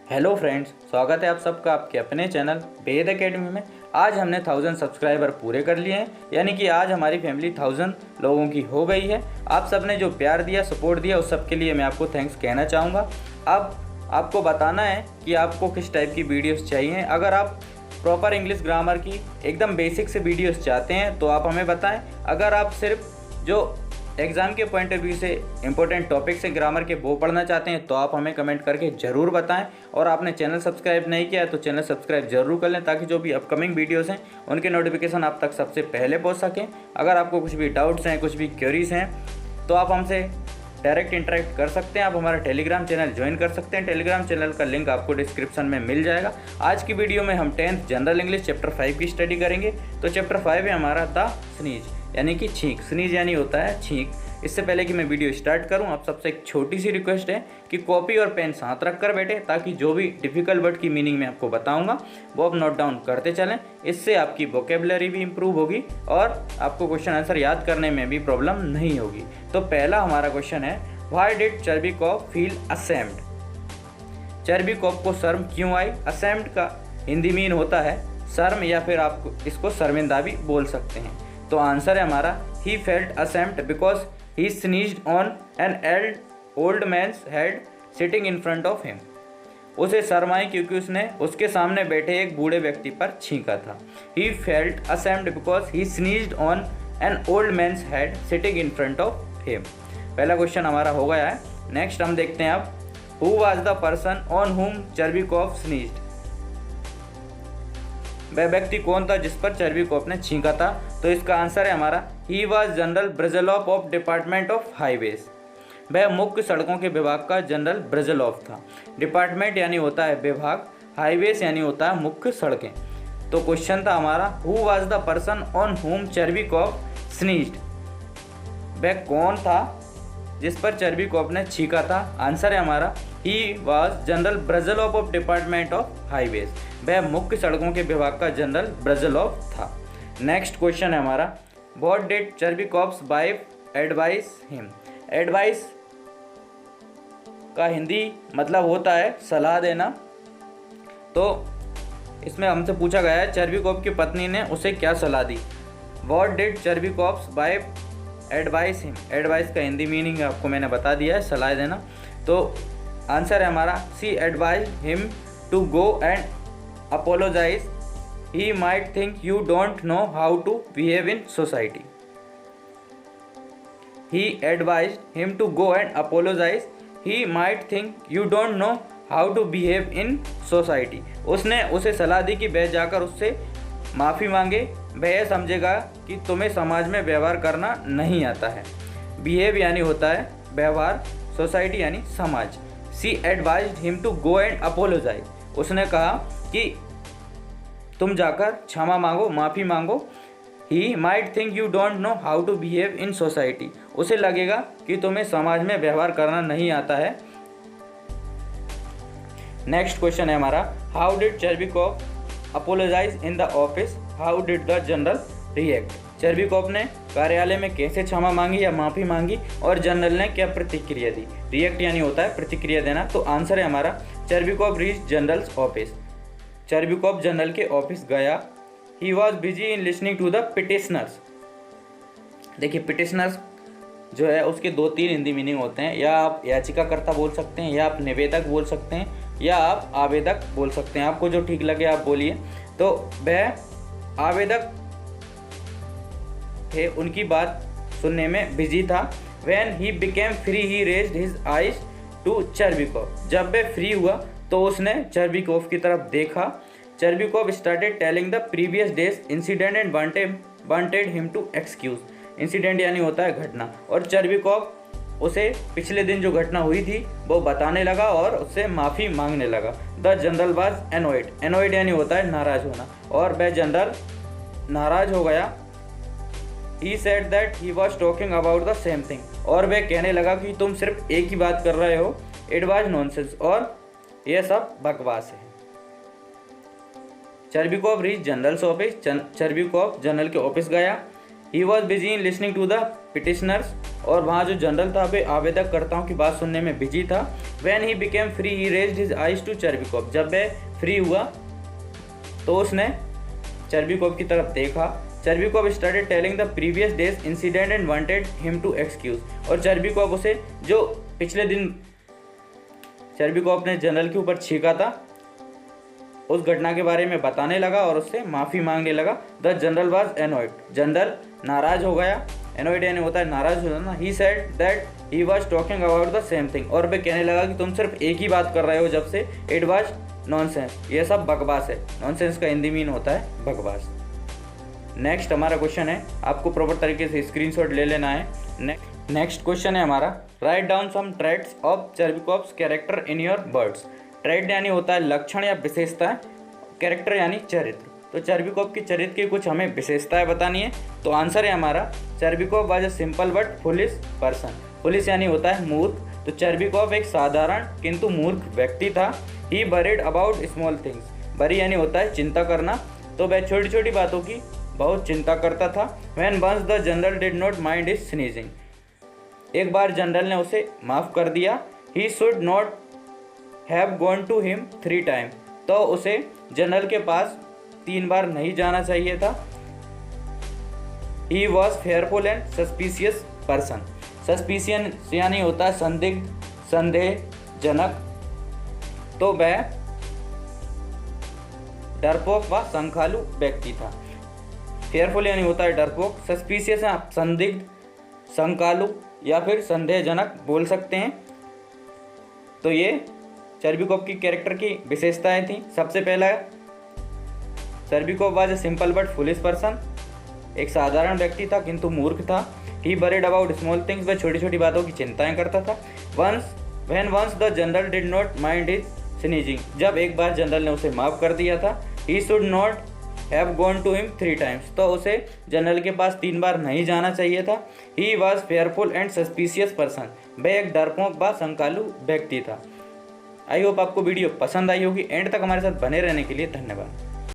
Hello friends, स्वागत है आप सबका आपके अपने चैनल वेद एकेडमी में। आज हमने 1000 सब्सक्राइबर पूरे कर लिए हैं, यानी कि आज हमारी फैमिली 1000 लोगों की हो गई है। आप सब ने जो प्यार दिया, सपोर्ट दिया, उस सब के लिए मैं आपको थैंक्स कहना चाहूँगा। अब आपको बताना है कि आपको किस टाइप की वीडियोस चाहिए। अगर आप प्रॉपर इंग्लिश ग्रामर की एकदम बेसिक से वीडियोस चाहते हैं तो आप हमें बताएं। अगर आप सिर्फ जो एग्ज़ाम के पॉइंट ऑफ व्यू से इंपॉर्टेंट टॉपिक से ग्रामर के वो पढ़ना चाहते हैं तो आप हमें कमेंट करके ज़रूर बताएं। और आपने चैनल सब्सक्राइब नहीं किया है तो चैनल सब्सक्राइब जरूर कर लें, ताकि जो भी अपकमिंग वीडियोस हैं उनके नोटिफिकेशन आप तक सबसे पहले पहुंच सकें। अगर आपको कुछ भी डाउट्स हैं, कुछ भी क्वेरीज हैं, तो आप हमसे डायरेक्ट इंटरेक्ट कर सकते हैं। आप हमारा टेलीग्राम चैनल ज्वाइन कर सकते हैं। टेलीग्राम चैनल का लिंक आपको डिस्क्रिप्शन में मिल जाएगा। आज की वीडियो में हम 10th जनरल इंग्लिश चैप्टर 5 की स्टडी करेंगे। तो चैप्टर 5 है हमारा द स्नीज, यानी कि छींक। स्नीज यानी होता है छींक। इससे पहले कि मैं वीडियो स्टार्ट करूं, आप सबसे एक छोटी सी रिक्वेस्ट है कि कॉपी और पेन साथ रख कर बैठे, ताकि जो भी डिफ़िकल्ट वर्ड की मीनिंग मैं आपको बताऊंगा वो आप नोट डाउन करते चलें। इससे आपकी वोकेबलरी भी इंप्रूव होगी और आपको क्वेश्चन आंसर याद करने में भी प्रॉब्लम नहीं होगी। तो पहला हमारा क्वेश्चन है, व्हाई डिड चर्बिकोफ फील असेम्ड? चर्बिकोफ को शर्म क्यों आई? असेम्ड का हिंदी मीन होता है शर्म, या फिर आप इसको शर्मिंदा भी बोल सकते हैं। तो आंसर है हमारा, he felt ashamed because he sneezed on an old man's head sitting in front of him. उसे शर्म आई क्योंकि उसने उसके सामने बैठे एक बूढ़े व्यक्ति पर छींका था। He felt ashamed because he sneezed on an old man's head sitting in front of him. पहला क्वेश्चन हमारा हो गया है। नेक्स्ट हम देखते हैं अब, who was the person on whom Chervyakov स्नीज्ड? वह व्यक्ति कौन था जिस पर चर्बिकोफ ने छींका था? तो इसका आंसर है हमारा, he was general Brizzhalov of department of highways. वह मुख्य सड़कों के विभाग का जनरल ब्रेजलॉफ था। डिपार्टमेंट यानी होता है विभाग, हाईवेज यानी होता है मुख्य सड़कें। तो क्वेश्चन था हमारा, who was the person on whom Chervyakov स्नीज्ड? वह कौन था जिस पर चर्बिकोफ ने छींका था? आंसर है हमारा, he was general Brizzhalov of department of highways. वह मुख्य सड़कों के विभाग का जनरल ब्रेजलॉफ था। नेक्स्ट क्वेश्चन है हमारा, what did Chervyakov's wife advise him? Advise का हिंदी मतलब होता है सलाह देना। तो इसमें हमसे पूछा गया है, चर्बिकोफ की पत्नी ने उसे क्या सलाह दी? What did Chervyakov's wife advise him? Advise का हिंदी मीनिंग आपको मैंने बता दिया है, सलाह देना। तो आंसर है हमारा, she advised him to go and apologise, he might think you don't know how to behave in society. He advised him to go and apologise, he might think you don't know how to behave in society. उसने उसे सलाह दी कि वह जाकर उससे माफ़ी मांगे, वह यह समझेगा कि तुम्हें समाज में व्यवहार करना नहीं आता है। बिहेव यानी होता है व्यवहार, सोसाइटी यानी समाज। She advised him to go and apologise, उसने कहा कि तुम जाकर क्षमा मांगो, माफ़ी मांगो। He might think you don't know how to behave in society, उसे लगेगा कि तुम्हें समाज में व्यवहार करना नहीं आता है। नेक्स्ट क्वेश्चन है हमारा, how did Chervyakov apologise in the office, how did the general react? Chervyakov ने कार्यालय में कैसे क्षमा मांगी या माफ़ी मांगी और जनरल ने क्या प्रतिक्रिया दी? रिएक्ट यानी होता है प्रतिक्रिया देना। तो आंसर है हमारा, Chervyakov reach general's office. Chervyakov general के ऑफिस गया। He was busy in listening to the petitioners. देखिए, पिटिशनर्स जो है उसके 2-3 हिंदी मीनिंग होते हैं। या आप याचिकाकर्ता बोल सकते हैं, या आप निवेदक बोल सकते हैं, या आप आवेदक बोल सकते हैं। आपको जो ठीक लगे आप बोलिए। तो वह आवेदक थे, उनकी बात सुनने में बिजी था। When he became free he raised his eyes to Chervyakov. जब वह फ्री हुआ तो उसने चर्बिकोफ की तरफ देखा। Chervyakov started telling the previous day's incident and wanted him to excuse. Incident यानी होता है घटना, और चर्बिकोफ उसे पिछले दिन जो घटना हुई थी वो बताने लगा और उससे माफ़ी मांगने लगा। The general was annoyed. Annoyed यानी होता है नाराज होना, और वह जनरल नाराज हो गया। He said that he was talking about the same thing, और वह कहने लगा कि तुम सिर्फ एक ही बात कर रहे हो, it was nonsense, और यह सब बकवास है। Chervyakov reach general's office. Chervyakov general के ऑफिस गया। He was busy in listening to the petitioners, और वहाँ जो जनरल था वे आवेदकर्ताओं की बात सुनने में बिजी था। When he became free he raised his eyes to Chervyakov, जब वह फ्री हुआ तो उसने चर्बिकोव की तरफ देखा। Chervyakov started telling the previous day's incident and wanted him to excuse, और चर्बिकोव उसे जो पिछले दिन चर्बिकोव ने जनरल के ऊपर छींका था उस घटना के बारे में बताने लगा और उससे माफ़ी मांगने लगा। The general was annoyed, general नाराज हो गया। एनॉयड यानी होता है नाराज हो जाना। He said that he was talking about the same thing, और वे कहने लगा कि तुम सिर्फ एक ही बात कर रहे हो जब से। इट वाज नॉनसेंस, ये सब बकवास है। नॉनसेंस का हिंदी मीन होता है बकवास। नेक्स्ट हमारा क्वेश्चन है, आपको प्रॉपर तरीके से स्क्रीनशॉट ले लेना है। नेक्स्ट क्वेश्चन है हमारा, write down some traits of Chervyakov's character in your words. Trait यानी होता है लक्षण या विशेषताएं, कैरेक्टर यानी चरित्र। तो चर्बिकोव की चरित्र की कुछ हमें विशेषताएं बतानी है। तो आंसर है हमारा, Chervyakov was a simple but foolish person. Foolish यानी होता है मूर्ख, तो चर्बिकोव एक साधारण किंतु मूर्ख व्यक्ति था। He worried about small things, worry यानी होता है चिंता करना, तो वह छोटी छोटी बातों की बहुत चिंता करता था। When once the general did not mind his sneezing, एक बार जनरल ने उसे माफ़ कर दिया। He should not have gone to him 3 time, तो उसे जनरल के पास 3 बार नहीं जाना चाहिए था। He was fearful and suspicious person, suspicion यानी होता है संदिग्ध, संदेहजनक, तो वह डरपोक व संखालु व्यक्ति था। फेयरफुल यानी होता है डरपोक, सस्पिशियस संदिग्ध, संकालु या फिर संदेहजनक बोल सकते हैं। तो ये चर्बिकोव की कैरेक्टर की विशेषताएं थी। सबसे पहला, Chervyakov was a simple but foolish person, एक साधारण व्यक्ति था किंतु मूर्ख था। He worried about small things, वह छोटी छोटी बातों की चिंताएं करता था। When once the general did not mind his sneezing, जब एक बार जनरल ने उसे माफ़ कर दिया था। He should not have gone to him 3 times, तो उसे जनरल के पास 3 बार नहीं जाना चाहिए था। He was fearful and suspicious person, वह एक डरपोक व संकालु व्यक्ति था। आई होप आपको वीडियो पसंद आई होगी। एंड तक हमारे साथ बने रहने के लिए धन्यवाद।